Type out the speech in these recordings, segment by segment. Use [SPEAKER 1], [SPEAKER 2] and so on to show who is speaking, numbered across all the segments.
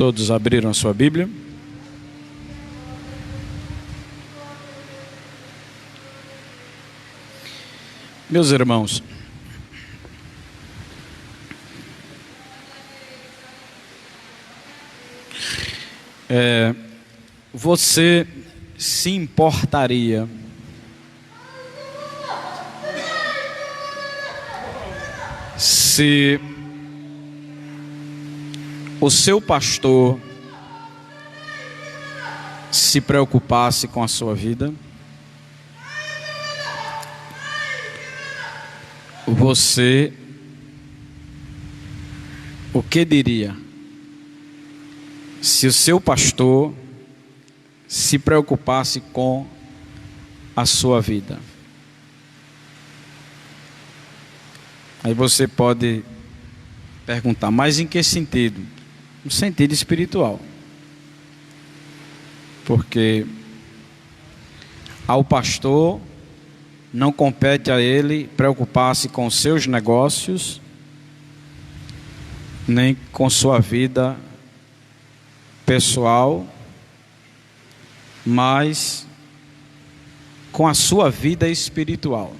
[SPEAKER 1] Todos abriram a sua Bíblia? Meus irmãos, você se importaria se o seu pastor se preocupasse com a sua vida? Você, o que diria se o seu pastor se preocupasse com a sua vida? Aí você pode perguntar, mas em que sentido? No sentido espiritual. Porque ao pastor não compete a ele preocupar-se com seus negócios, nem com sua vida pessoal, mas com a sua vida espiritual.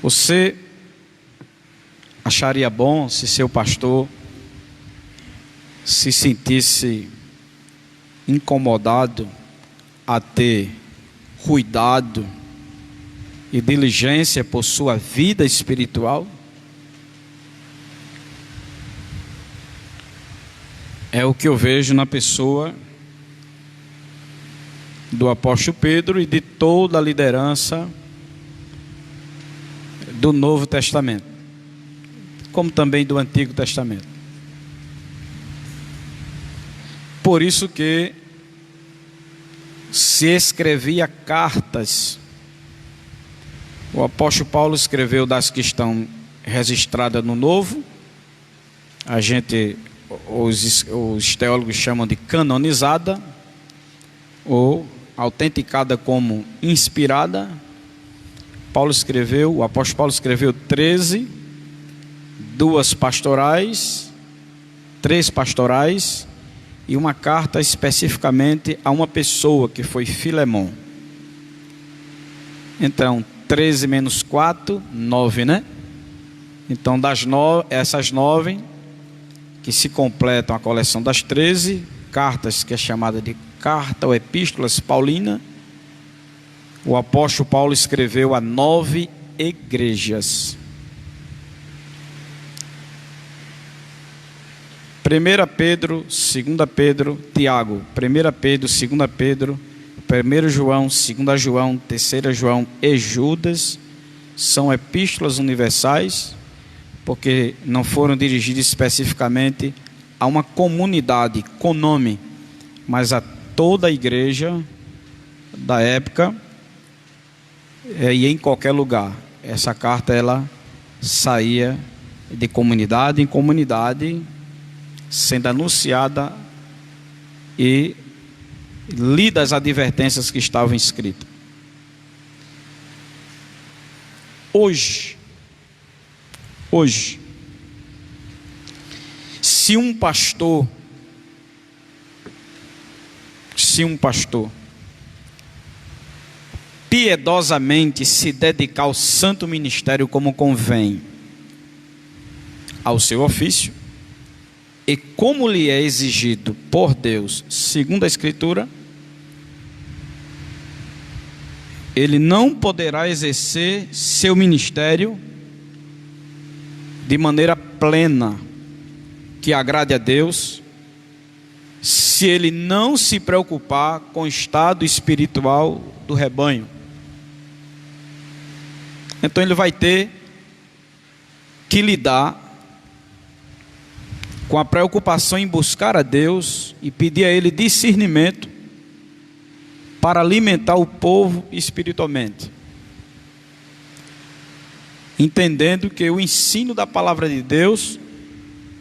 [SPEAKER 1] Você acharia bom se seu pastor se sentisse incomodado a ter cuidado e diligência por sua vida espiritual? É o que eu vejo na pessoa do apóstolo Pedro e de toda a liderança do Novo Testamento, como também do Antigo Testamento. Por isso que se escrevia cartas. O apóstolo Paulo escreveu das que estão registradas no Novo. Os teólogos chamam de canonizada, ou autenticada como inspirada. O apóstolo Paulo escreveu 13, 3 pastorais e uma carta especificamente a uma pessoa que foi Filemon. Então 13 menos 4, 9, né? Então essas 9 que se completam a coleção das 13 cartas, que é chamada de carta ou epístolas paulina, o apóstolo Paulo escreveu a 9 igrejas. 1 Pedro, 2 Pedro, Tiago, 1 Pedro, 2 Pedro, 1 João, 2 João, 3 João e Judas são epístolas universais, porque não foram dirigidas especificamente a uma comunidade com nome, mas a toda a igreja da época e em qualquer lugar. Essa carta ela saía de comunidade em comunidade, sendo anunciada e lidas as advertências que estavam escritas. Hoje, se um pastor piedosamente se dedicar ao santo ministério como convém ao seu ofício, e como lhe é exigido por Deus, segundo a Escritura, ele não poderá exercer seu ministério de maneira plena, que agrade a Deus, se ele não se preocupar com o estado espiritual do rebanho. Então ele vai ter que lidar com a preocupação em buscar a Deus e pedir a Ele discernimento para alimentar o povo espiritualmente, entendendo que o ensino da palavra de Deus,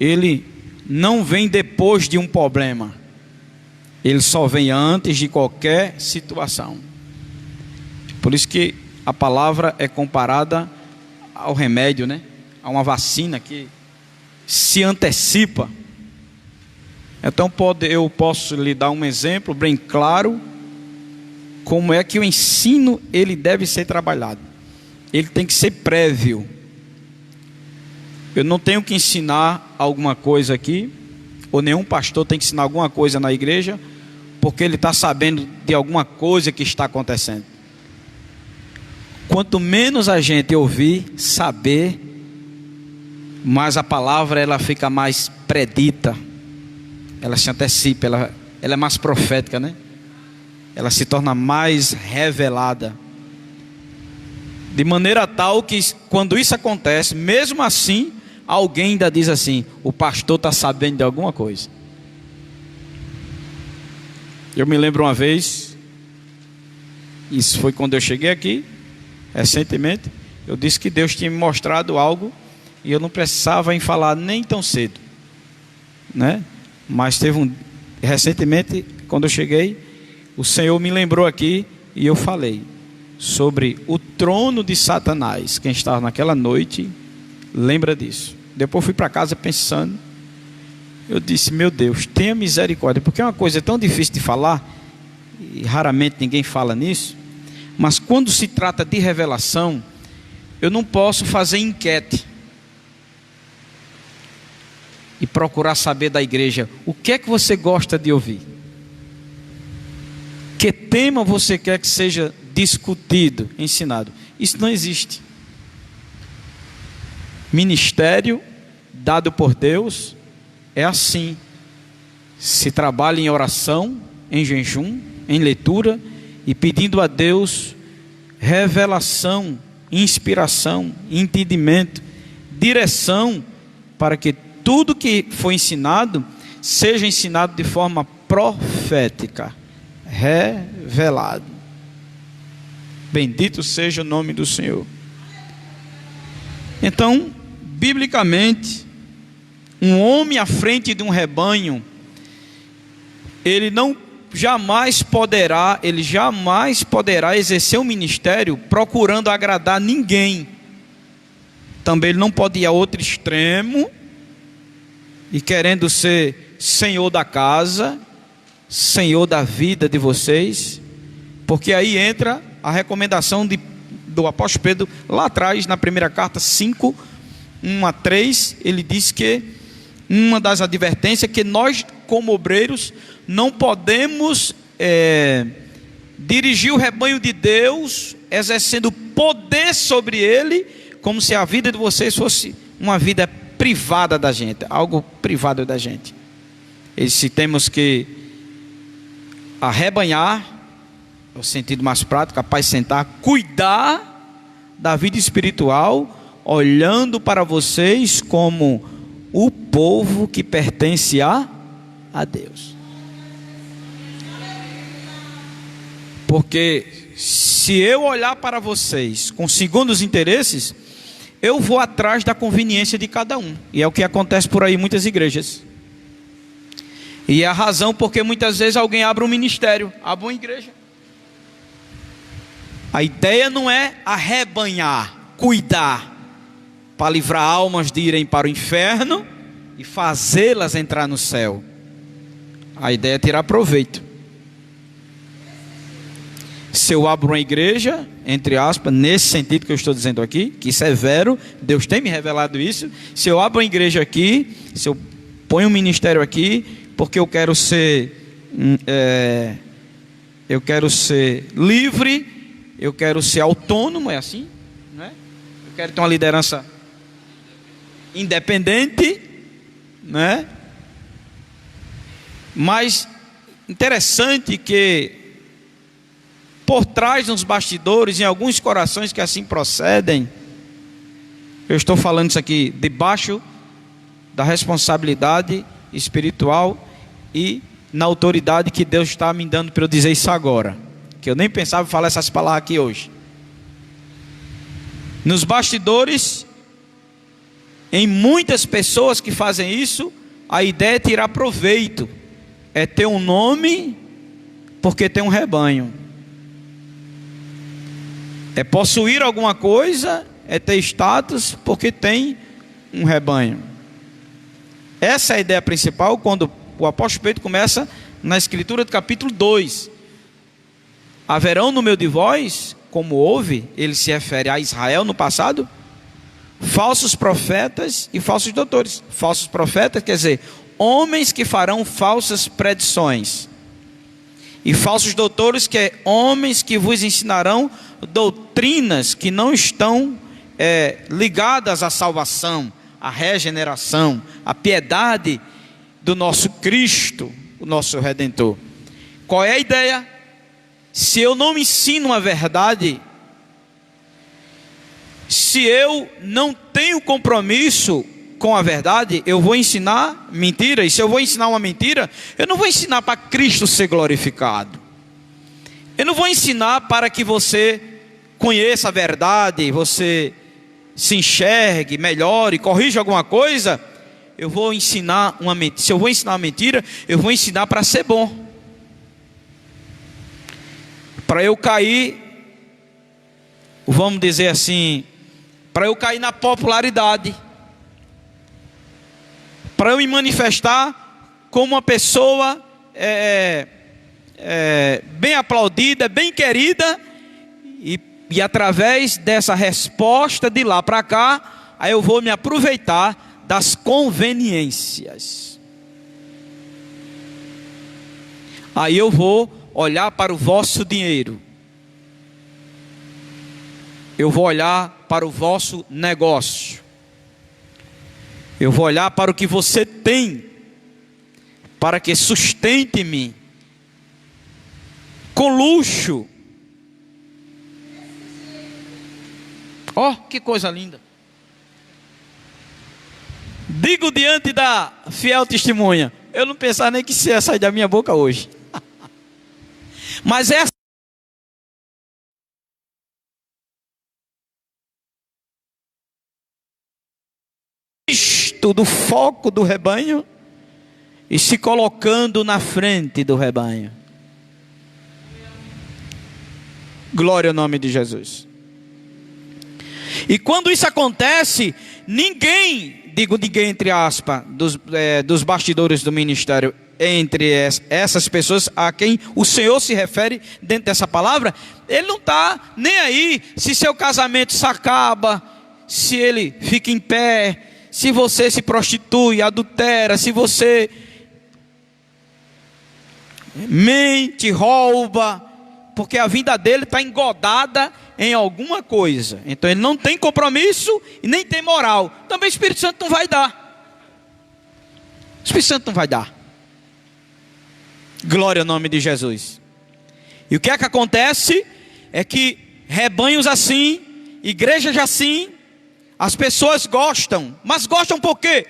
[SPEAKER 1] ele não vem depois de um problema, ele só vem antes de qualquer situação. Por isso que a palavra é comparada ao remédio, né? A uma vacina que se antecipa Então eu posso lhe dar um exemplo bem claro como é que o ensino ele deve ser trabalhado. Ele tem que ser prévio. Eu não tenho que ensinar alguma coisa aqui, ou nenhum pastor tem que ensinar alguma coisa na igreja, porque ele está sabendo de alguma coisa que está acontecendo. Quanto menos a gente ouvir, saber, mais a palavra ela fica mais predita, ela se antecipa, ela é mais profética, né? Ela se torna mais revelada, de maneira tal que quando isso acontece, mesmo assim, alguém ainda diz assim: o pastor está sabendo de alguma coisa. Eu me lembro uma vez, isso foi quando eu cheguei aqui, recentemente, eu disse que Deus tinha me mostrado algo e eu não precisava em falar nem tão cedo, né? Mas recentemente, quando eu cheguei, o Senhor me lembrou aqui e eu falei sobre o trono de Satanás. Quem estava naquela noite lembra disso. Depois fui para casa pensando, eu disse: meu Deus, tenha misericórdia, porque é uma coisa tão difícil de falar e raramente ninguém fala nisso. Mas quando se trata de revelação, eu não posso fazer enquete e procurar saber da igreja o que é que você gosta de ouvir, que tema você quer que seja discutido, ensinado. Isso não existe. Ministério dado por Deus é assim: se trabalha em oração, em jejum, em leitura e pedindo a Deus revelação, inspiração, entendimento, direção, para que tudo que foi ensinado seja ensinado de forma profética, revelado. Bendito seja o nome do Senhor. Então, biblicamente, um homem à frente de um rebanho, ele jamais poderá exercer um ministério procurando agradar ninguém. Também ele não pode ir a outro extremo e querendo ser senhor da casa, senhor da vida de vocês, porque aí entra a recomendação do apóstolo Pedro lá atrás, na primeira carta 5, 1-3, ele diz que uma das advertências é que nós, como obreiros, não podemos dirigir o rebanho de Deus, exercendo poder sobre ele, como se a vida de vocês fosse uma vida privada da gente, algo privado da gente. E se temos que arrebanhar, no sentido mais prático, apacentar, cuidar da vida espiritual, olhando para vocês como o povo que pertence a Deus. Porque se eu olhar para vocês com segundos interesses, eu vou atrás da conveniência de cada um. E é o que acontece por aí em muitas igrejas. E é a razão porque muitas vezes alguém abre um ministério, abre uma igreja. A ideia não é arrebanhar, cuidar, para livrar almas de irem para o inferno e fazê-las entrar no céu. A ideia é tirar proveito. Se eu abro uma igreja, entre aspas, nesse sentido que eu estou dizendo aqui, que isso é vero, Deus tem me revelado isso. Se eu abro uma igreja aqui, se eu ponho um ministério aqui, porque eu quero ser livre, eu quero ser autônomo, é assim, não é? Eu quero ter uma liderança independente, né? Mas interessante que por trás nos bastidores, em alguns corações que assim procedem, eu estou falando isso aqui debaixo da responsabilidade espiritual e na autoridade que Deus está me dando para eu dizer isso agora, que eu nem pensava em falar essas palavras aqui hoje. Nos bastidores, em muitas pessoas que fazem isso, a ideia é tirar proveito, é ter um nome porque tem um rebanho, é possuir alguma coisa, é ter status porque tem um rebanho. Essa é a ideia principal quando O apóstolo Pedro começa na escritura do capítulo 2. Haverão no meio de vós, como houve, ele se refere a Israel no passado, falsos profetas e falsos doutores. Falsos profetas quer dizer homens que farão falsas predições, e falsos doutores que é homens que vos ensinarão doutrinas que não estão ligadas à salvação, à regeneração, à piedade do nosso Cristo, o nosso Redentor. Qual é a ideia? Se eu não ensino a verdade, se eu não tenho compromisso com a verdade, eu vou ensinar mentira. E se eu vou ensinar uma mentira, eu não vou ensinar para Cristo ser glorificado. Eu não vou ensinar para que você conheça a verdade, você se enxergue, melhore, corrija alguma coisa. Eu vou ensinar uma mentira. Se eu vou ensinar uma mentira, eu vou ensinar para ser bom. Para eu cair, vamos dizer assim, para eu cair na popularidade, para eu me manifestar como uma pessoa bem aplaudida, bem querida, e através dessa resposta de lá para cá, aí eu vou me aproveitar das conveniências. Aí eu vou olhar para o vosso dinheiro, eu vou olhar para o vosso negócio, eu vou olhar para o que você tem, para que sustente-me com luxo. Ó, que coisa linda. Digo diante da fiel testemunha, eu não pensava nem que isso ia sair da minha boca hoje. Mas essa do foco do rebanho e se colocando na frente do rebanho. Glória ao nome de Jesus. E quando isso acontece, ninguém, digo ninguém entre aspas, dos bastidores do ministério, entre essas pessoas a quem o Senhor se refere dentro dessa palavra, ele não está nem aí se seu casamento se acaba, se ele fica em pé, se você se prostitui, adultera, se você mente, rouba, porque a vida dele está engodada em alguma coisa. Então ele não tem compromisso e nem tem moral. Também o Espírito Santo não vai dar. O Espírito Santo não vai dar. Glória ao nome de Jesus. E o que é que acontece? É que rebanhos assim, igrejas assim, as pessoas gostam. Mas gostam por quê?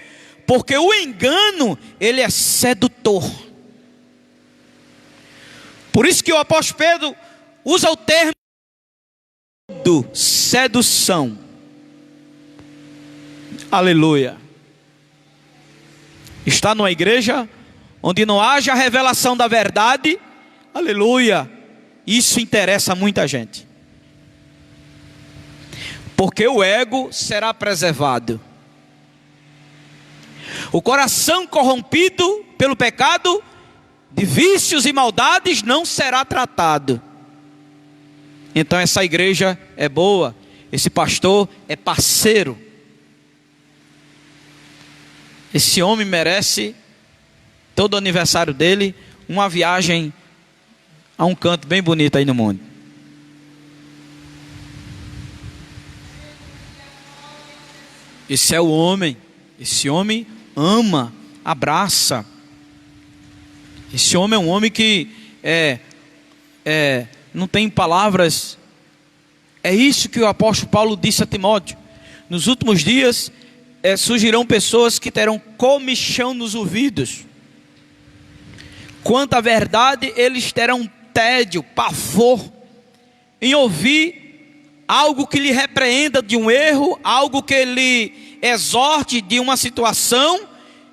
[SPEAKER 1] Porque o engano, ele é sedutor. Por isso que o apóstolo Pedro usa o termo sedução. Aleluia. Está numa igreja onde não haja a revelação da verdade, aleluia, isso interessa muita gente, porque o ego será preservado, o coração corrompido pelo pecado, de vícios e maldades, não será tratado. Então essa igreja é boa, esse pastor é parceiro, esse homem merece todo o aniversário dele uma viagem a um canto bem bonito aí no mundo. Esse é o homem. Esse homem ama, abraça. Esse homem é um homem que não tem palavras. É isso que o apóstolo Paulo disse a Timóteo. Nos últimos dias surgirão pessoas que terão comichão nos ouvidos. Quanto à verdade, eles terão tédio, pavor em ouvir algo que lhe repreenda de um erro, algo que lhe exorte de uma situação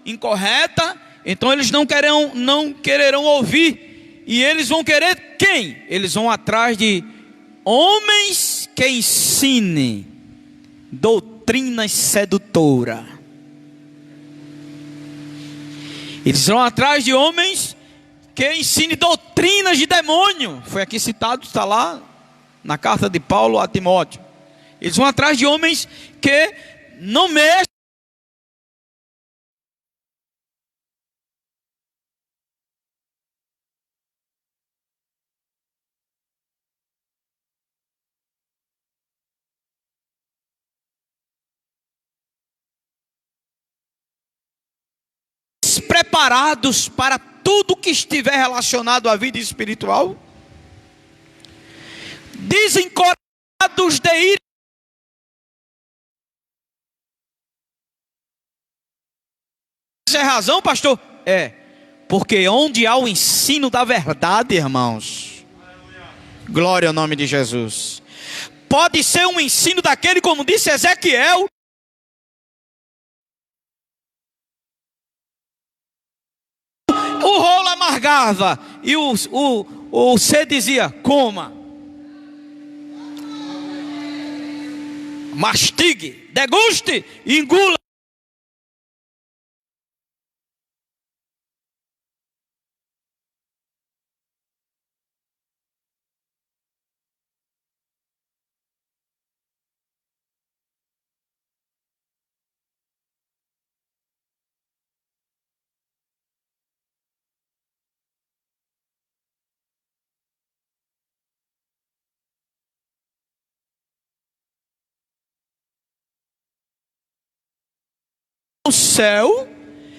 [SPEAKER 1] incorreta. Então eles não quererão ouvir. E eles vão querer quem? Eles vão atrás de homens que ensinem doutrinas sedutoras. Eles vão atrás de homens que ensinem doutrinas de demônio. Foi aqui citado, está lá na carta de Paulo a Timóteo. Eles vão atrás de homens que não mexem. Preparados para tudo que estiver relacionado à vida espiritual, desencorajados de ir. Essa é a razão, pastor? É, porque onde há o ensino da verdade, irmãos, glória ao nome de Jesus, pode ser um ensino daquele, como disse Ezequiel, o rolo amargava e o C dizia: coma, mastigue, deguste, engula. O céu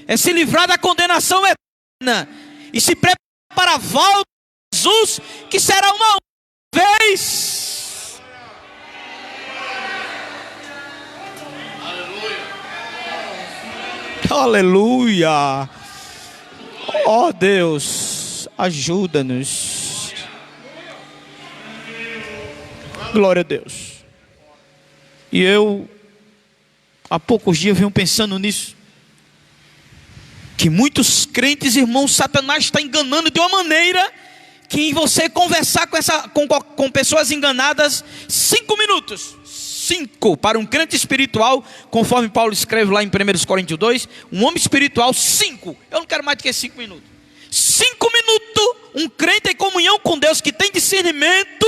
[SPEAKER 1] é se livrar da condenação eterna e se preparar para a volta de Jesus, que será uma vez. Aleluia. Ó Deus, ajuda-nos. Glória a Deus. E eu há poucos dias venho pensando nisso, que muitos crentes, irmãos, Satanás está enganando de uma maneira que em você conversar com pessoas enganadas, 5 minutos, 5 para um crente espiritual, conforme Paulo escreve lá em 1 Coríntios 2, um homem espiritual, 5, eu não quero mais do que 5 minutos, 5 minutos, um crente em comunhão com Deus, que tem discernimento,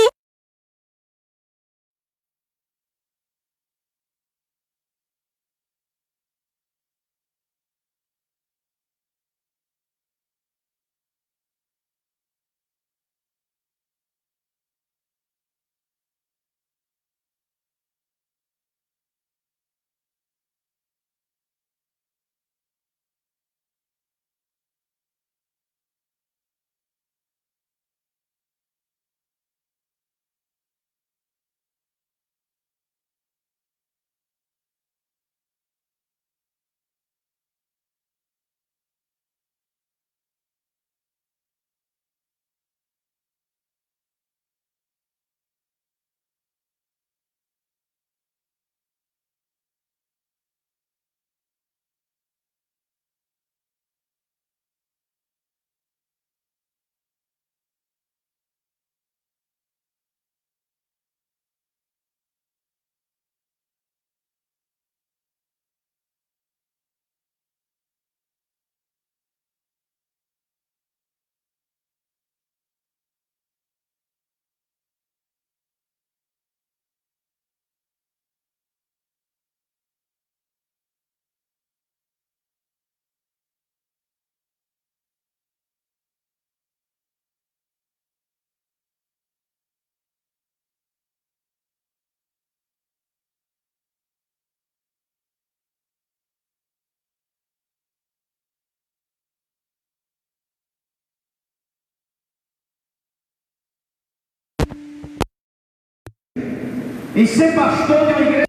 [SPEAKER 1] em ser pastor de uma igreja.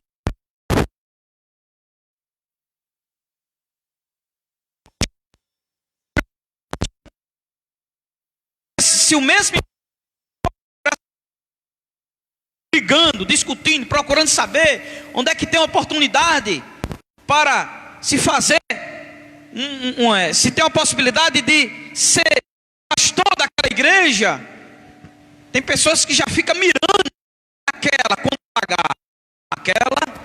[SPEAKER 1] Se o mesmo brigando, discutindo, procurando saber onde é que tem uma oportunidade para se fazer, se tem uma possibilidade de ser pastor daquela igreja, tem pessoas que já ficam mirando aquela, quando pagar aquela,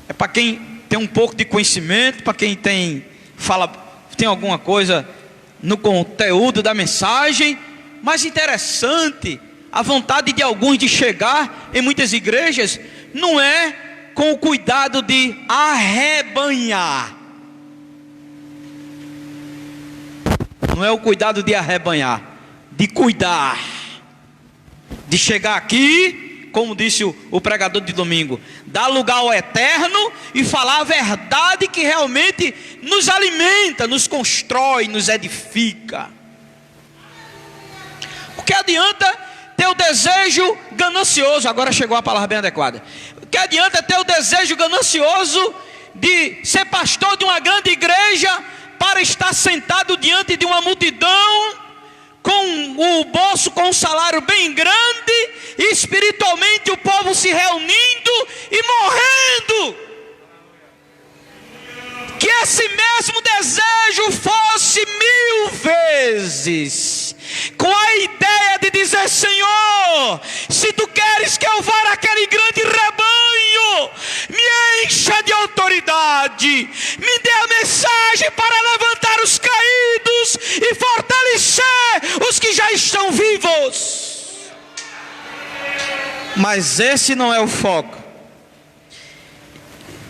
[SPEAKER 1] é para quem tem um pouco de conhecimento, para quem tem, tem alguma coisa no conteúdo da mensagem, mas interessante, a vontade de alguns de chegar em muitas igrejas não é com o cuidado de arrebanhar. Não é o cuidado de arrebanhar, de cuidar, de chegar aqui, como disse o pregador de domingo, dar lugar ao eterno e falar a verdade que realmente nos alimenta, nos constrói, nos edifica. O que adianta ter o desejo ganancioso? Agora chegou a palavra bem adequada. O que adianta ter o desejo ganancioso de ser pastor de uma grande igreja para estar sentado diante de uma multidão com o bolso com um salário bem grande e espiritualmente o povo se reunindo e morrendo? Que esse mesmo desejo fosse 1000 vezes com a ideia de dizer: Senhor, se tu queres que eu vá naquele grande rebanho, me encha de autoridade, me dê a mensagem para levantar os caídos e fortalecer os que já estão vivos. Mas esse não é o foco.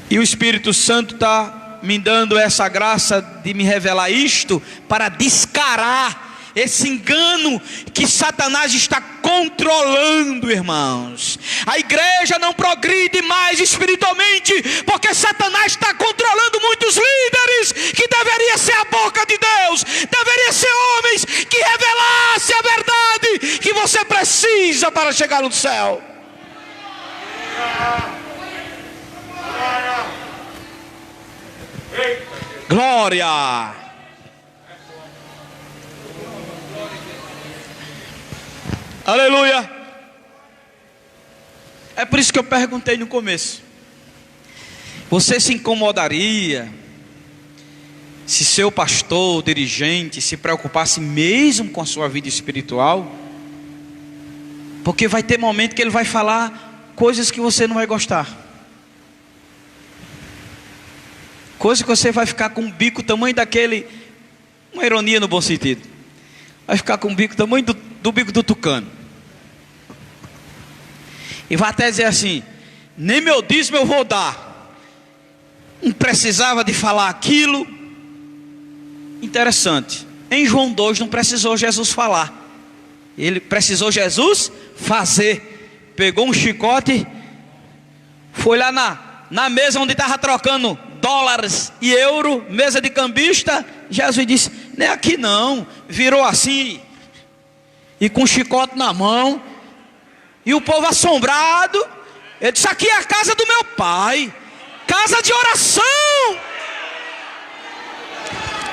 [SPEAKER 1] E o Espírito Santo está me dando essa graça de me revelar isto para descarar esse engano que Satanás está controlando, irmãos. A igreja não progride mais espiritualmente porque Satanás está controlando muitos líderes que deveria ser a boca de Deus, deveria ser homens que revelassem a verdade que você precisa para chegar no céu. Glória! Aleluia! É por isso que eu perguntei no começo: você se incomodaria se seu pastor, dirigente, se preocupasse mesmo com a sua vida espiritual? Porque vai ter momento que ele vai falar coisas que você não vai gostar, coisa que você vai ficar com um bico tamanho daquele, uma ironia no bom sentido, vai ficar com um bico tamanho do bico do tucano, e vai até dizer assim: nem meu dízimo eu vou dar. Não precisava de falar aquilo. Interessante, em João 2 não precisou Jesus falar, ele precisou Jesus fazer. Pegou um chicote, foi lá na mesa onde estava trocando dólares e euro, mesa de cambista. Jesus disse: nem aqui não. Virou assim, e com o chicote na mão, e o povo assombrado. Ele disse: aqui é a casa do meu pai, casa de oração.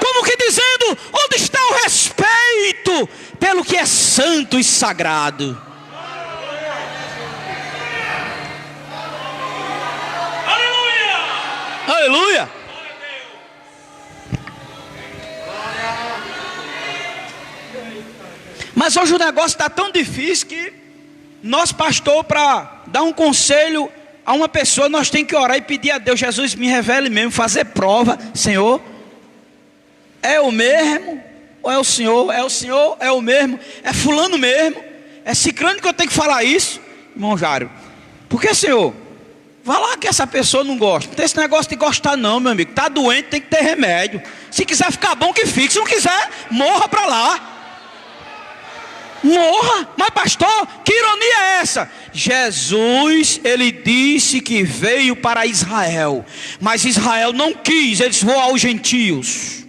[SPEAKER 1] Como que dizendo: onde está o respeito pelo que é santo e sagrado? Aleluia! Mas hoje o negócio está tão difícil que nós, pastor, para dar um conselho a uma pessoa, nós temos que orar e pedir a Deus: Jesus, me revele mesmo, fazer prova. Senhor, é o mesmo? Ou é o Senhor? É o Senhor? É o mesmo? É fulano mesmo? É cicrano que eu tenho que falar isso? Irmão Jário, porque, Senhor, vá lá que essa pessoa não gosta. Não tem esse negócio de gostar não, meu amigo. Está doente, tem que ter remédio. Se quiser ficar bom, que fique. Se não quiser, morra para lá. Morra. Mas pastor, que ironia é essa? Jesus, ele disse que veio para Israel, mas Israel não quis. Ele disse: vou aos gentios.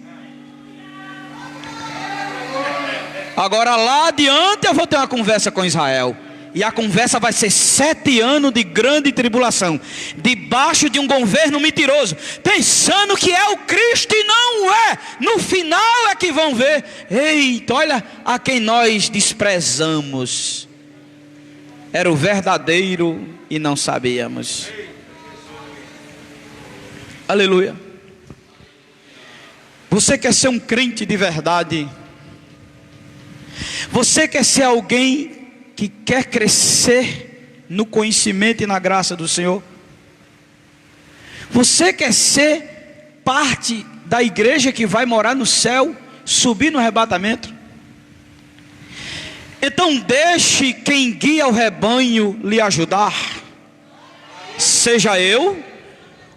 [SPEAKER 1] Agora lá adiante eu vou ter uma conversa com Israel. E a conversa vai ser 7 anos de grande tribulação, debaixo de um governo mentiroso, pensando que é o Cristo e não é. No final é que vão ver: eita, olha a quem nós desprezamos. Era o verdadeiro e não sabíamos. Aleluia. Você quer ser um crente de verdade? Você quer ser alguém que quer crescer no conhecimento e na graça do Senhor? Você quer ser parte da igreja que vai morar no céu, subir no arrebatamento. Então deixe quem guia o rebanho lhe ajudar, seja eu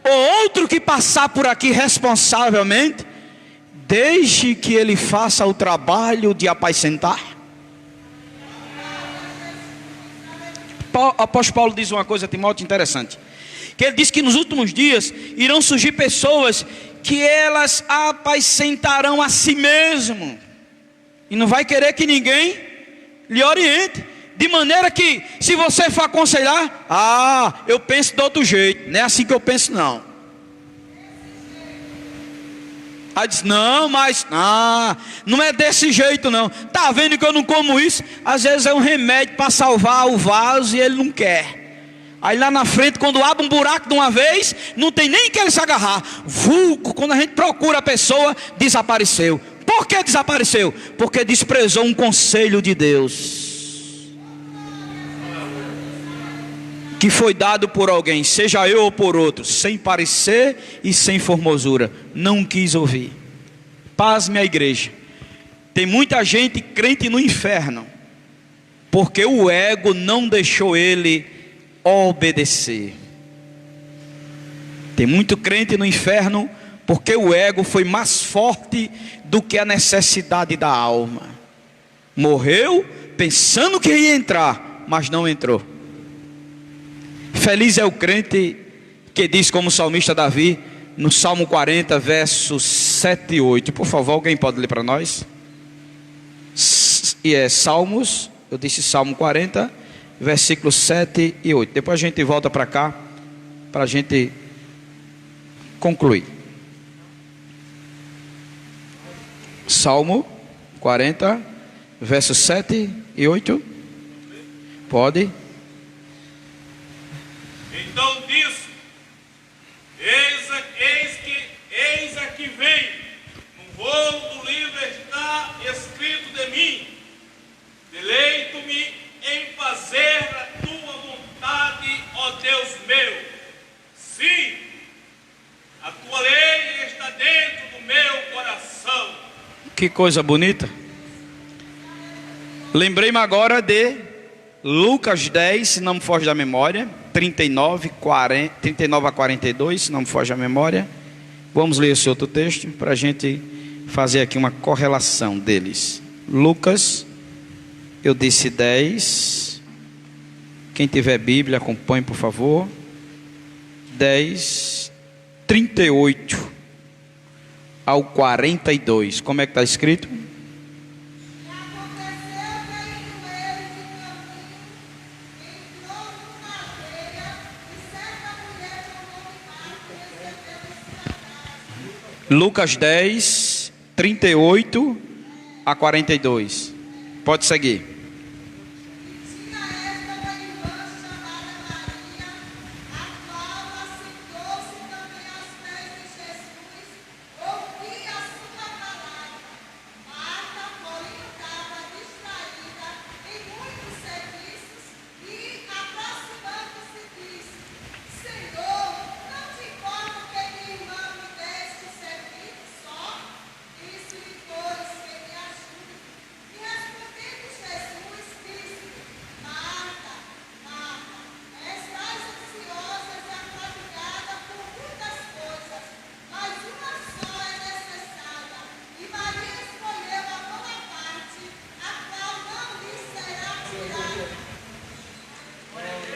[SPEAKER 1] ou outro que passar por aqui responsavelmente. Deixe que ele faça o trabalho de apacentar. O apóstolo Paulo diz uma coisa a Timóteo interessante, que ele diz que nos últimos dias irão surgir pessoas que elas apacentarão a si mesmo, e não vai querer que ninguém lhe oriente, de maneira que se você for aconselhar, eu penso de outro jeito, não é assim que eu penso não. Aí diz, não, mas não é desse jeito não. Tá vendo que eu não como isso? Às vezes é um remédio para salvar o vaso e ele não quer. Aí lá na frente, quando abre um buraco de uma vez, não tem nem que ele se agarrar. Vulco, quando a gente procura a pessoa, desapareceu. Por que desapareceu? Porque desprezou um conselho de Deus, que foi dado por alguém, seja eu ou por outro, sem parecer e sem formosura. Não quis ouvir. Pasme a igreja. Tem muita gente crente no inferno, porque o ego não deixou ele obedecer. Tem muito crente no inferno, porque o ego foi mais forte do que a necessidade da alma. Morreu pensando que ia entrar, mas não entrou. Feliz é o crente que diz como o salmista Davi, no Salmo 40, versos 7 e 8. Por favor, alguém pode ler para nós? Salmos, eu disse Salmo 40, versículos 7 e 8. Depois a gente volta para cá, para a gente concluir. Salmo 40, versos 7 e 8. Pode.
[SPEAKER 2] Então disse, eis aqui vem, no rolo do livro está escrito de mim, deleito-me em fazer a tua vontade, ó Deus meu. Sim, a tua lei está dentro do meu coração.
[SPEAKER 1] Que coisa bonita. Lembrei-me agora de Lucas 10, se não me foge da memória, 39 a 42, se não me foge da memória. Vamos ler esse outro texto para a gente fazer aqui uma correlação deles. Lucas, eu disse 10. Quem tiver Bíblia, acompanhe por favor. 10, 38 ao 42. Como é que está escrito? Lucas 10, 38 a 42. Pode seguir.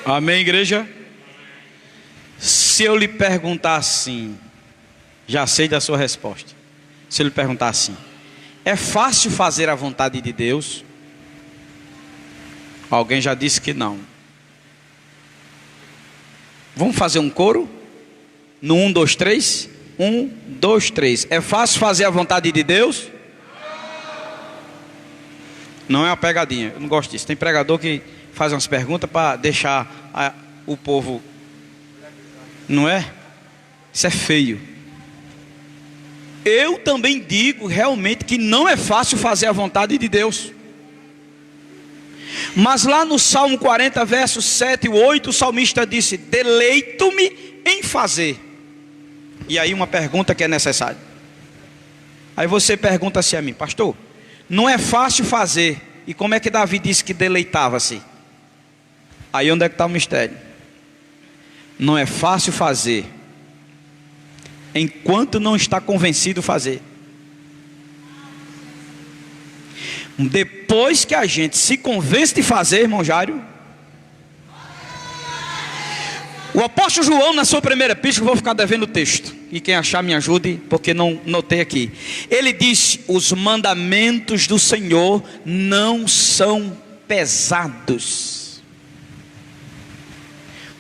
[SPEAKER 1] Amém, igreja? Se eu lhe perguntar assim, já sei da sua resposta. Se eu lhe perguntar assim, é fácil fazer a vontade de Deus? Alguém já disse que não. Vamos fazer um coro? No 1, 2, 3? 1, 2, 3. É fácil fazer a vontade de Deus? Não é uma pegadinha, eu não gosto disso. Tem pregador que faz umas perguntas para deixar o povo, não é? Isso é feio. Eu também digo realmente que não é fácil fazer a vontade de Deus. Mas lá no Salmo 40, versos 7 e 8, o salmista disse: deleito-me em fazer. E aí uma pergunta que é necessária: Aí você pergunta assim a mim: pastor, não é fácil fazer, e como é que Davi disse que deleitava-se? Aí onde é que está o mistério? Não é fácil fazer enquanto não está convencido fazer. Depois que a gente se convence de fazer, irmão Jário, o apóstolo João, na sua primeira epístola, vou ficar devendo o texto, e quem achar me ajude, porque não notei aqui. Ele diz: os mandamentos do Senhor não são pesados.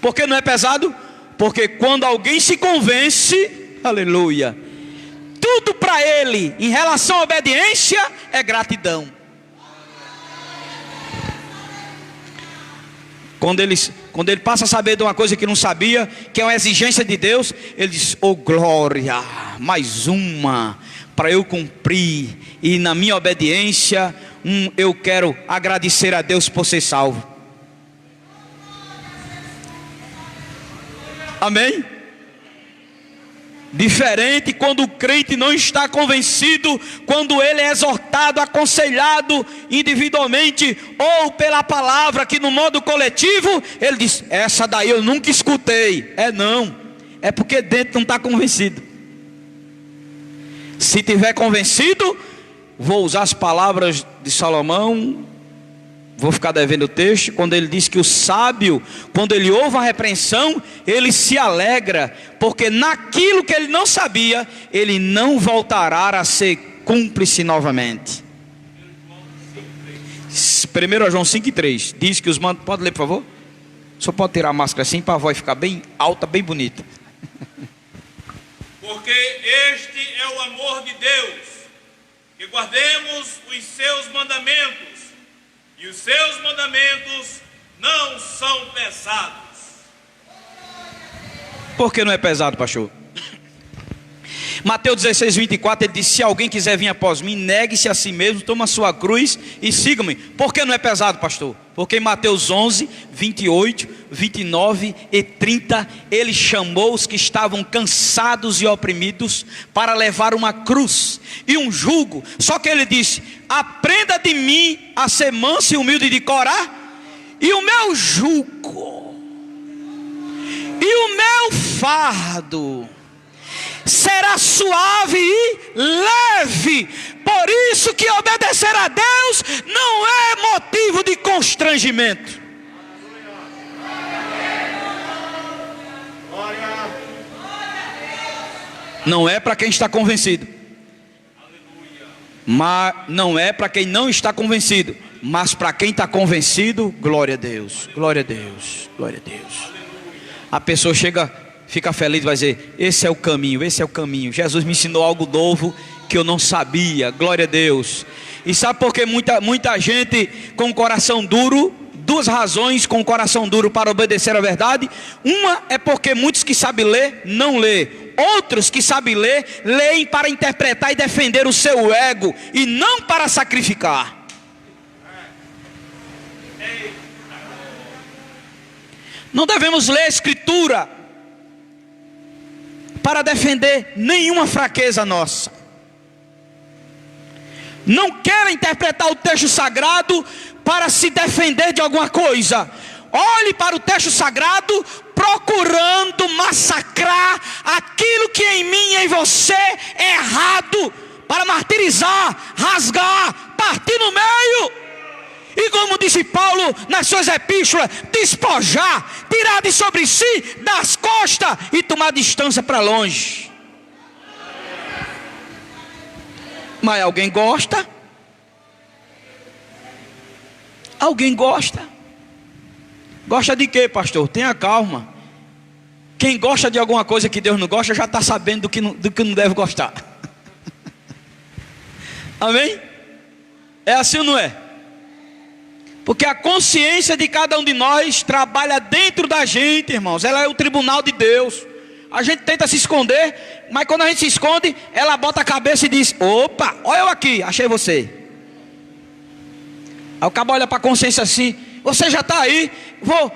[SPEAKER 1] Por que não é pesado? Porque quando alguém se convence, aleluia, tudo para ele em relação à obediência é gratidão. Quando ele passa a saber de uma coisa que não sabia, que é uma exigência de Deus, ele diz: oh glória, mais uma para eu cumprir, e na minha obediência eu quero agradecer a Deus por ser salvo. Amém? Diferente quando o crente não está convencido, quando ele é exortado, aconselhado individualmente ou pela palavra, que no modo coletivo ele diz: essa daí eu nunca escutei. Não, é porque dentro não está convencido. Se tiver convencido, vou usar as palavras de Salomão, vou ficar devendo o texto, quando ele diz que o sábio, quando ele ouve a repreensão, ele se alegra, porque naquilo que ele não sabia, ele não voltará a ser cúmplice novamente. 1 João 5,3 diz que os mandados, pode ler por favor? Só pode tirar a máscara assim para a voz ficar bem alta, bem bonita.
[SPEAKER 2] Porque este é o amor de Deus, que guardemos os seus mandamentos, e os seus mandamentos não são pesados.
[SPEAKER 1] Por que não é pesado, pastor? Mateus 16:24, ele diz: se alguém quiser vir após mim, negue-se a si mesmo, toma a sua cruz e siga-me. Por que não é pesado, pastor? Porque em Mateus 11:28, 29 e 30, ele chamou os que estavam cansados e oprimidos para levar uma cruz e um jugo. Só que ele disse: aprenda de mim a ser manso e humilde de coração, e o meu jugo e o meu fardo será suave e leve. Por isso que obedecer a Deus não é motivo de constrangimento. Não é para quem está convencido, mas não é para quem não está convencido, mas para quem está convencido, glória a Deus, glória a Deus, glória a Deus. A pessoa chega, fica feliz, vai dizer: esse é o caminho, esse é o caminho. Jesus me ensinou algo novo que eu não sabia, glória a Deus. E sabe por que muita gente com o coração duro? Duas razões com o coração duro para obedecer a verdade. Uma é porque muitos que sabem ler, não lê. Outros que sabem ler, leem para interpretar e defender o seu ego, e não para sacrificar. Não devemos ler a Escritura para defender nenhuma fraqueza nossa. Não queira interpretar o texto sagrado para se defender de alguma coisa. Olhe para o texto sagrado procurando massacrar aquilo que em mim e em você é errado, para martirizar, rasgar, partir no meio. E como disse Paulo nas suas epístolas, despojar, tirar de sobre si, das costas, e tomar distância para longe. Mas alguém gosta? Alguém gosta? Gosta de quê, pastor? Tenha calma. Quem gosta de alguma coisa que Deus não gosta, já está sabendo do que não deve gostar. Amém? É assim ou não é? Porque a consciência de cada um de nós trabalha dentro da gente, irmãos. Ela é o tribunal de Deus. A gente tenta se esconder, mas quando a gente se esconde, ela bota a cabeça e diz: opa, olha eu aqui, achei você. Aí o cabo olha para a consciência assim: você já está aí, vou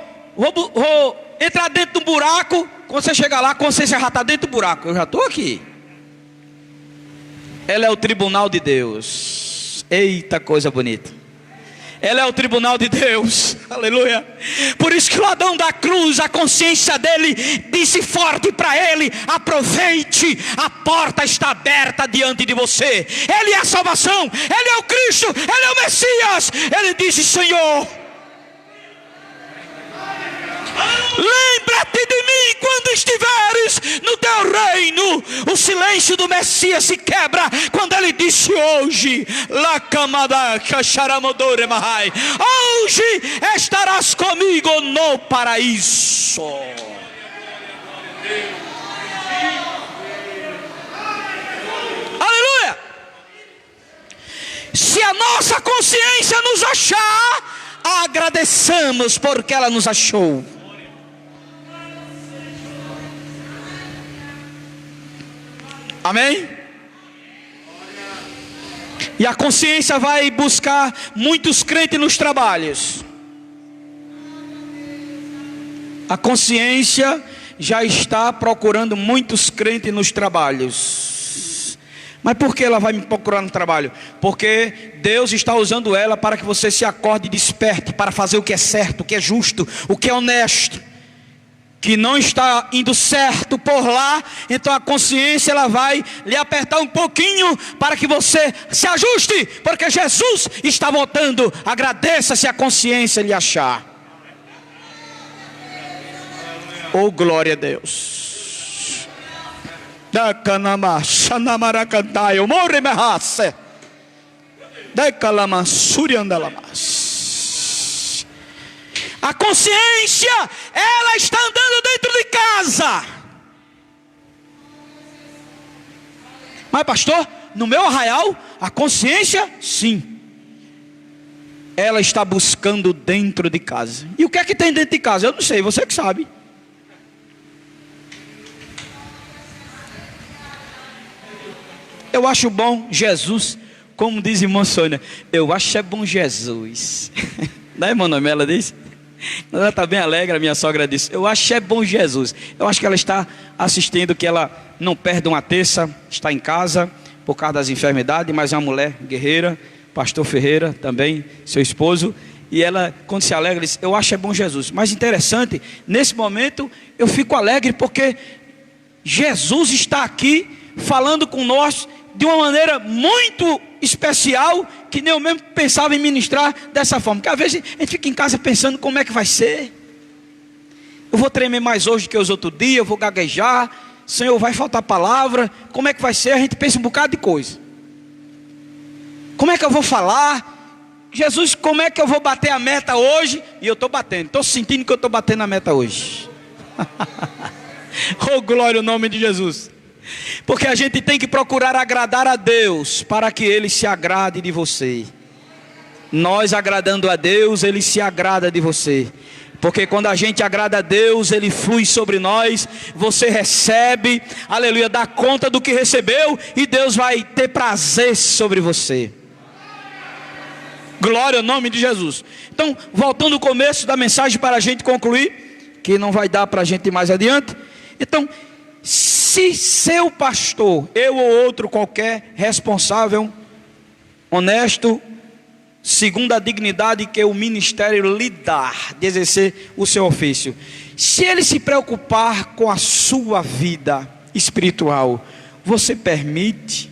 [SPEAKER 1] entrar dentro do buraco. Quando você chegar lá, a consciência já está dentro do buraco. Eu já estou aqui. Ela é o tribunal de Deus. Eita, coisa bonita. Ela é o tribunal de Deus, aleluia. Por isso que o ladrão da cruz, a consciência dele disse forte para ele: aproveite, a porta está aberta diante de você. Ele é a salvação, ele é o Cristo, ele é o Messias. Ele disse: Senhor, lembra-te de mim quando estiveres no teu reino. O silêncio do Messias se quebra quando ele disse: hoje, hoje estarás comigo no paraíso. Aleluia. Se a nossa consciência nos achar, agradeçamos porque ela nos achou. Amém? E a consciência vai buscar muitos crentes nos trabalhos. A consciência já está procurando muitos crentes nos trabalhos. Mas por que ela vai me procurar no trabalho? Porque Deus está usando ela para que você se acorde e desperte para fazer o que é certo, o que é justo, o que é honesto. Que não está indo certo por lá, então a consciência ela vai lhe apertar um pouquinho para que você se ajuste, porque Jesus está voltando. Agradeça se a consciência lhe achar. Oh, glória a Deus. Da canama xanamaracantai, o morre me raça. Da calama suriandalamas. A consciência, ela está andando dentro de casa. Mas pastor, no meu arraial, a consciência, sim, ela está buscando dentro de casa. E o que é que tem dentro de casa? Eu não sei, você que sabe. Eu acho bom Jesus, como diz irmã Sônia, eu acho é bom Jesus. Não é, irmã Noemi, ela diz? Ela está bem alegre, a minha sogra disse: eu acho é bom Jesus. Eu acho que ela está assistindo, que ela não perde uma terça, está em casa por causa das enfermidades, mas é uma mulher guerreira. Pastor Ferreira também, seu esposo. E ela, quando se alegra, diz: eu acho é bom Jesus. Mas interessante, nesse momento eu fico alegre porque Jesus está aqui falando com nós de uma maneira muito especial, que nem eu mesmo pensava em ministrar dessa forma. Porque às vezes a gente fica em casa pensando como é que vai ser. Eu vou tremer mais hoje do que os outros dias, eu vou gaguejar, Senhor, vai faltar palavra, como é que vai ser? A gente pensa um bocado de coisa. Como é que eu vou falar? Jesus, como é que eu vou bater a meta hoje? E eu estou batendo, estou sentindo que eu estou batendo a meta hoje. Oh, glória ao nome de Jesus. Porque a gente tem que procurar agradar a Deus, para que Ele se agrade de você. Nós agradando a Deus, Ele se agrada de você. Porque quando a gente agrada a Deus, Ele flui sobre nós. Você recebe, aleluia, dá conta do que recebeu, e Deus vai ter prazer sobre você. Glória ao nome de Jesus. Então, voltando ao começo da mensagem, para a gente concluir, que não vai dar para a gente ir mais adiante. Então, se seu pastor, eu ou outro qualquer responsável, honesto, segundo a dignidade que o ministério lhe dá, de exercer o seu ofício, se ele se preocupar com a sua vida espiritual, você permite?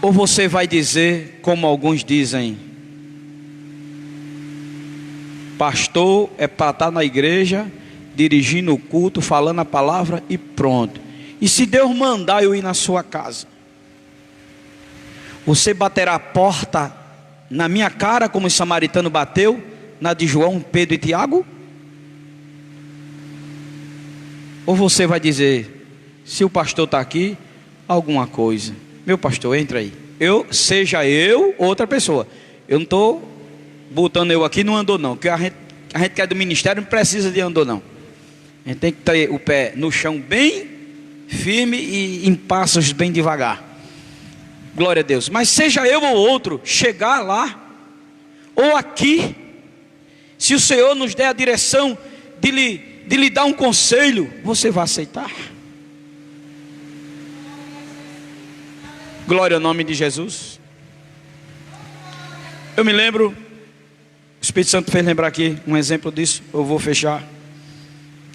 [SPEAKER 1] Ou você vai dizer, como alguns dizem, pastor é para estar na igreja, dirigindo o culto, falando a palavra e pronto. E se Deus mandar eu ir na sua casa, você baterá a porta na minha cara, como o samaritano bateu na de João, Pedro e Tiago? Ou você vai dizer, se o pastor está aqui, alguma coisa, meu pastor, entra aí. Seja eu ou outra pessoa. Eu não estou botando eu aqui, não andou não. Porque a gente que é do ministério não precisa de andou não. A gente tem que ter o pé no chão bem firme e em passos bem devagar. Glória a Deus. Mas seja eu ou outro, chegar lá ou aqui, se o Senhor nos der a direção de lhe dar um conselho, você vai aceitar? Glória ao nome de Jesus. Eu me lembro, o Espírito Santo fez lembrar aqui um exemplo disso. Eu vou fechar,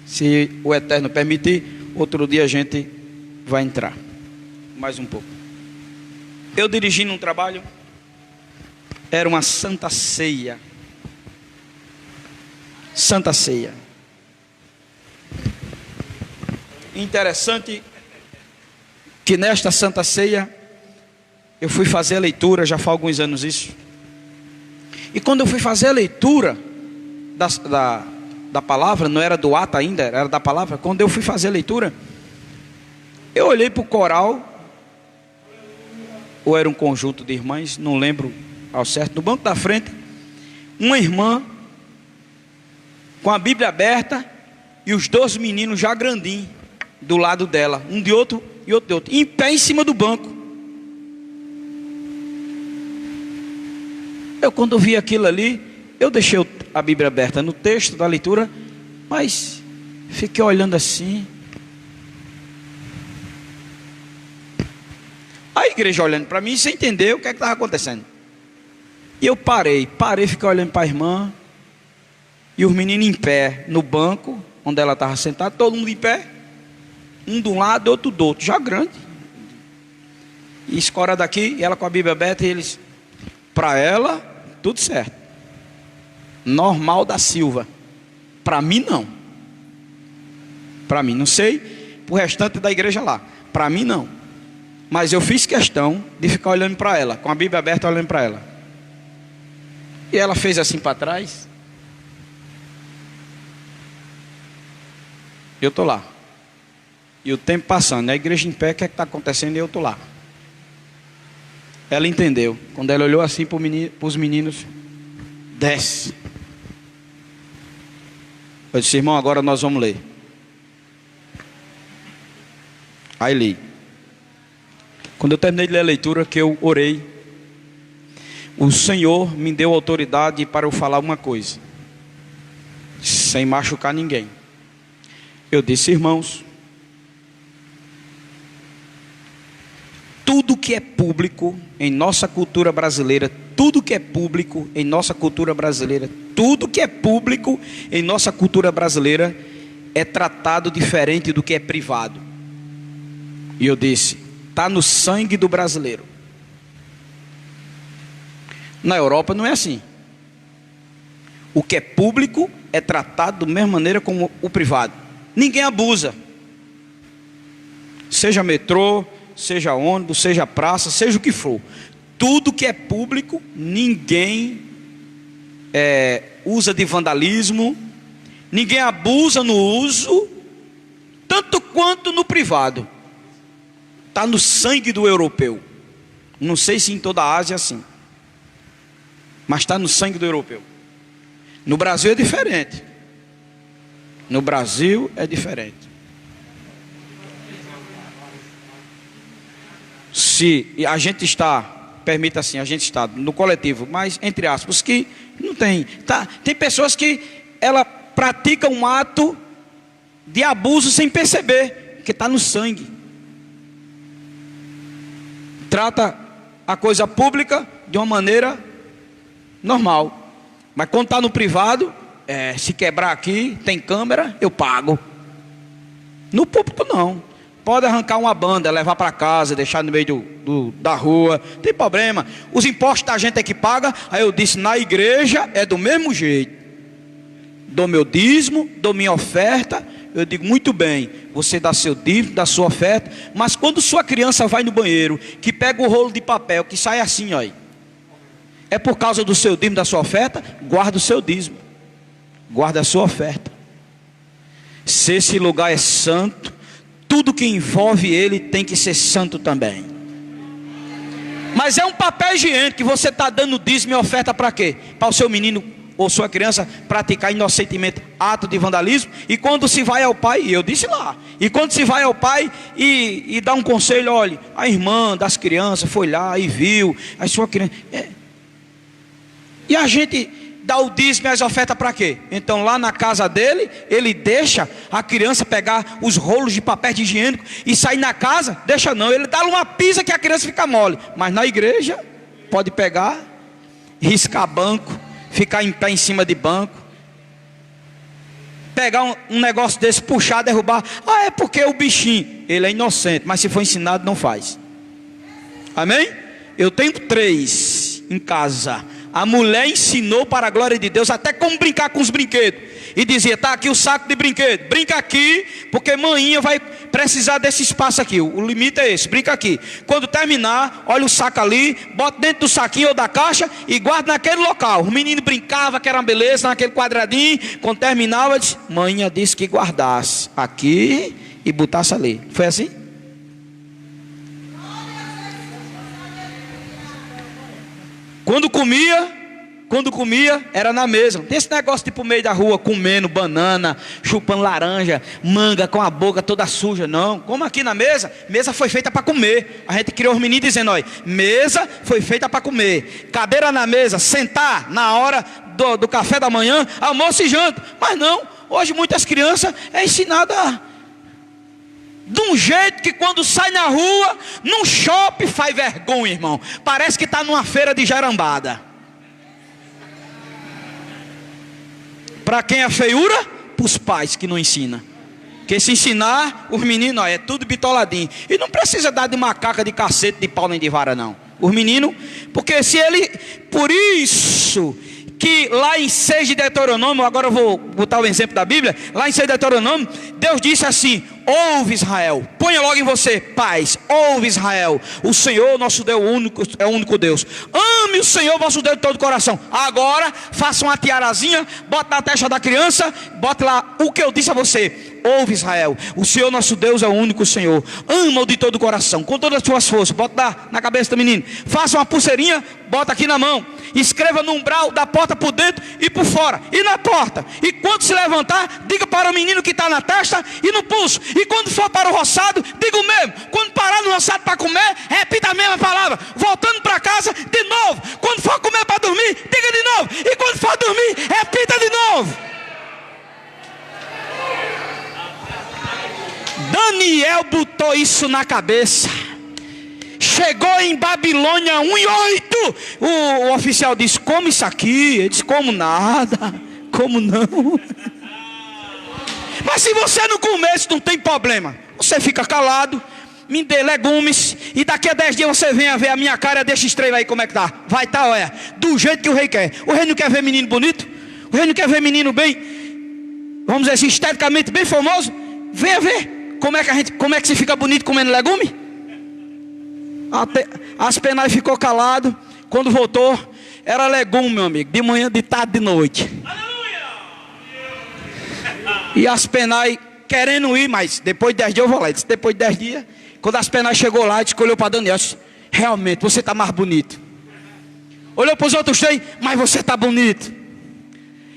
[SPEAKER 1] se o Eterno permitir. Outro dia a gente vai entrar mais um pouco. Eu dirigindo um trabalho, era uma santa ceia. Santa ceia. Interessante que nesta santa ceia eu fui fazer a leitura, já faz alguns anos isso. E quando eu fui fazer a leitura da palavra, não era do ato ainda, era da palavra. Quando eu fui fazer a leitura, eu olhei para o coral, ou era um conjunto de irmãs, não lembro ao certo. No banco da frente, uma irmã com a Bíblia aberta e os 2 meninos já grandinhos do lado dela, um de outro e outro de outro, em pé em cima do banco. Eu, quando vi aquilo ali, eu deixei a Bíblia aberta no texto da leitura, mas fiquei olhando assim. A igreja olhando para mim sem entender o que estava acontecendo. E eu parei, fiquei olhando para a irmã e os meninos em pé no banco onde ela estava sentada, todo mundo em pé, um de um lado, outro do outro, já grande. E escora daqui, e ela com a Bíblia aberta, e eles, para ela, tudo certo. Normal da Silva. Para mim não. Para mim, não sei para o restante da igreja lá. Para mim não. Mas eu fiz questão de ficar olhando para ela, com a Bíblia aberta olhando para ela. E ela fez assim para trás. Eu estou lá. E o tempo passando, a igreja em pé, o que é que está acontecendo? E eu estou lá. Ela entendeu. Quando ela olhou assim para os meninos, desce. Eu disse, irmão, agora nós vamos ler. Aí li. Quando eu terminei de ler a leitura, que eu orei, o Senhor me deu autoridade para eu falar uma coisa, sem machucar ninguém. Eu disse, irmãos, tudo que é público em nossa cultura brasileira, tudo que é público em nossa cultura brasileira, tudo que é público em nossa cultura brasileira é tratado diferente do que é privado. E eu disse, está no sangue do brasileiro. Na Europa não é assim. O que é público é tratado da mesma maneira como o privado. Ninguém abusa. Seja metrô, seja ônibus, seja praça, seja o que for. Tudo que é público, ninguém usa de vandalismo, ninguém abusa no uso, tanto quanto no privado. Está no sangue do europeu. Não sei se em toda a Ásia é assim, mas está no sangue do europeu. No Brasil é diferente. No Brasil é diferente. Se a gente está, permita assim, a gente está no coletivo, mas entre aspas, que não tem, tem pessoas que ela pratica um ato de abuso sem perceber, que está no sangue. Trata a coisa pública de uma maneira normal, mas quando está no privado, se quebrar aqui, tem câmera, eu pago. No público não. Pode arrancar uma banda, levar para casa, deixar no meio da rua, não tem problema. Os impostos da gente é que paga. Aí eu disse, na igreja é do mesmo jeito. Dou meu dízimo, dou minha oferta. Eu digo, muito bem, você dá seu dízimo, dá sua oferta. Mas quando sua criança vai no banheiro, que pega o rolo de papel, que sai assim, ó, é por causa do seu dízimo, da sua oferta, guarda o seu dízimo, guarda a sua oferta. Se esse lugar é santo, tudo que envolve ele tem que ser santo também. Mas é um papel higiênico que você está dando dízimo e oferta para quê? Para o seu menino ou sua criança praticar inocentemente ato de vandalismo. E quando se vai ao pai, e eu disse lá, e quando se vai ao pai e dá um conselho, olha, a irmã das crianças foi lá e viu a sua criança. E a gente dá o dízimo e as ofertas para quê? Então lá na casa dele, ele deixa a criança pegar os rolos de papel higiênico e sair na casa? Deixa não, ele dá uma pisa que a criança fica mole. Mas na igreja, pode pegar, riscar banco, ficar em pé em cima de banco, pegar um negócio desse, puxar, derrubar. Ah, é porque o bichinho, ele é inocente, mas se for ensinado não faz. Amém? Eu tenho 3 em casa. A mulher ensinou para a glória de Deus até como brincar com os brinquedos. E dizia, tá aqui o saco de brinquedo, brinca aqui, porque maninha vai precisar desse espaço aqui. O limite é esse, brinca aqui. Quando terminar, olha o saco ali, bota dentro do saquinho ou da caixa e guarda naquele local. O menino brincava, que era uma beleza, naquele quadradinho. Quando terminava, disse, maninha disse que guardasse aqui e botasse ali. Foi assim? Quando comia, era na mesa. Tem esse negócio de ir pro meio da rua comendo banana, chupando laranja, manga com a boca toda suja. Não, como aqui na mesa, mesa foi feita para comer. A gente criou os meninos dizendo, olha, mesa foi feita para comer. Cadeira na mesa, sentar na hora do café da manhã, almoço e janta. Mas não, hoje muitas crianças é ensinada de um jeito que quando sai na rua, num shopping, faz vergonha, irmão. Parece que está numa feira de jarambada. Para quem é feiura? Para os pais que não ensinam. Porque se ensinar, os meninos, ó, é tudo bitoladinho. E não precisa dar de macaca, de cacete, de pau nem de vara não. Os meninos, porque se ele... Por isso que lá em 6 de Deuteronômio, agora eu vou botar o exemplo da Bíblia. Lá em 6 de Deuteronômio, Deus disse assim, ouve Israel, ponha logo em você, paz, ouve Israel, o Senhor nosso Deus é o único Deus. Ame o Senhor vosso Deus de todo o coração. Agora, faça uma tiarazinha, bota na testa da criança, bota lá o que eu disse a você. Ouve Israel, o Senhor nosso Deus é o único Senhor. Ama-o de todo o coração, com todas as suas forças. Bota na cabeça do menino. Faça uma pulseirinha, bota aqui na mão. Escreva no umbral da porta por dentro e por fora. E na porta. E quando se levantar, diga para o menino que está na testa e no pulso. E quando for para o roçado, diga o mesmo. Quando parar no roçado para comer, repita a mesma palavra. Voltando para casa, de novo. Quando for comer para dormir, diga de novo. E quando for dormir, repita de novo. Daniel botou isso na cabeça. Chegou em Babilônia 1:8. O oficial disse, come isso aqui. Ele disse, como nada. Como não? Mas se você não comer, isso não tem problema. Você fica calado, me dê legumes, e daqui a 10 dias você vem a ver a minha cara, deixa estrela aí como é que tá. Vai tá, olha, do jeito que o rei quer. O rei não quer ver menino bonito? O rei não quer ver menino bem, vamos dizer assim, esteticamente bem famoso? Venha ver como é que se fica bonito comendo legume? Aspenai ficou calado. Quando voltou, era legume, meu amigo, de manhã, de tarde, de noite. E Aspenai querendo ir, mas depois de 10 dias eu vou lá. Disse, depois de 10 dias, quando Aspenai chegou lá, escolheu para Daniel, disse, realmente você está mais bonito. Olhou para os outros 3, mas você está bonito.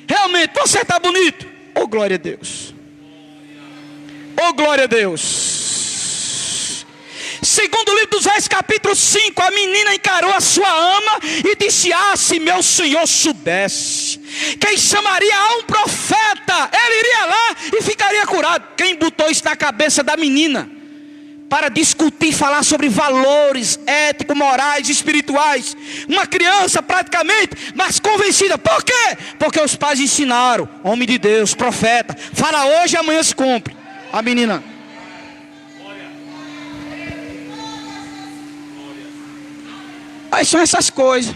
[SPEAKER 1] Realmente você está bonito. Oh glória a Deus. Oh glória a Deus. Segundo o livro dos Reis, capítulo 5, a menina encarou a sua ama e disse, se meu senhor soubesse, quem chamaria a um profeta, ele iria lá e ficaria curado. Quem botou isso na cabeça da menina? Para discutir, falar sobre valores éticos, morais, espirituais. Uma criança praticamente, mas convencida. Por quê? Porque os pais ensinaram, homem de Deus, profeta, fala hoje e amanhã se cumpre. A menina... Aí são essas coisas.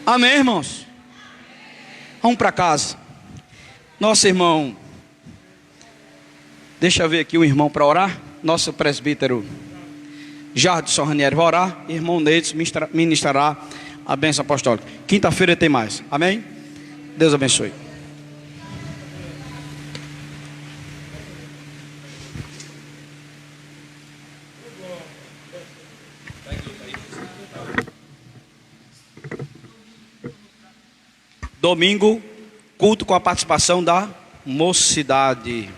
[SPEAKER 1] Amém, irmãos? Vamos para casa. Nosso irmão, deixa eu ver aqui o irmão para orar. Nosso presbítero Jardson Ranieri vai orar. Irmão Neides ministrará a bênção apostólica. Quinta-feira tem mais. Amém? Deus abençoe. Domingo, culto com a participação da mocidade.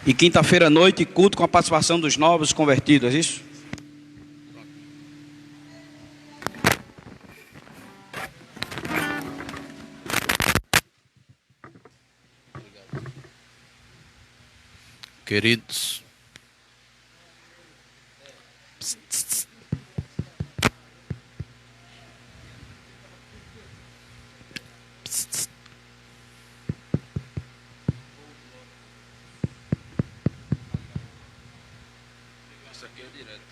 [SPEAKER 1] E quinta-feira à noite, culto com a participação dos novos convertidos, é isso?
[SPEAKER 3] queridos. Isso aqui é direto.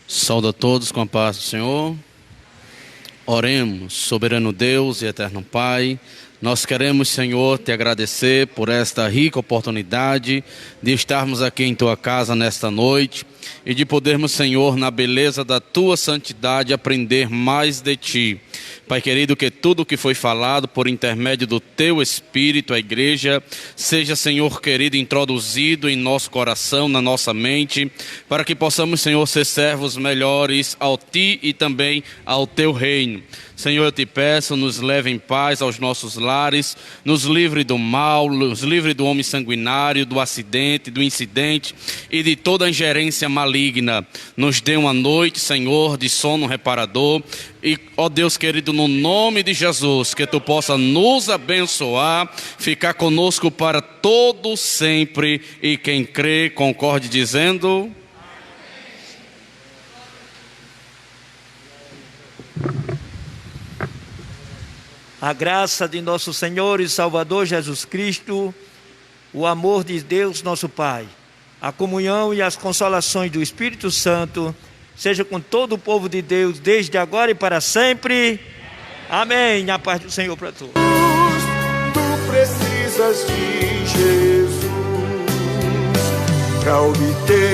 [SPEAKER 3] Saúdo a todos com a paz do Senhor. Oremos, soberano Deus e eterno Pai. Nós queremos, Senhor, te agradecer por esta rica oportunidade de estarmos aqui em tua casa nesta noite e de podermos, Senhor, na beleza da tua santidade, aprender mais de ti. Pai querido, que tudo o que foi falado por intermédio do teu Espírito, a igreja, seja, Senhor querido, introduzido em nosso coração, na nossa mente, para que possamos, Senhor, ser servos melhores ao ti e também ao teu reino. Senhor, eu te peço, nos leve em paz aos nossos lares, nos livre do mal, nos livre do homem sanguinário, do acidente, do incidente e de toda ingerência maligna. Nos dê uma noite, Senhor, de sono reparador e, ó Deus querido, no nome de Jesus, que tu possa nos abençoar, ficar conosco para todo sempre, e quem crê, concorde dizendo...
[SPEAKER 4] A graça de nosso Senhor e Salvador Jesus Cristo, o amor de Deus nosso Pai, a comunhão e as consolações do Espírito Santo, seja com todo o povo de Deus, desde agora e para sempre. Amém. A paz do Senhor para todos.
[SPEAKER 5] Tu precisas de Jesus para obter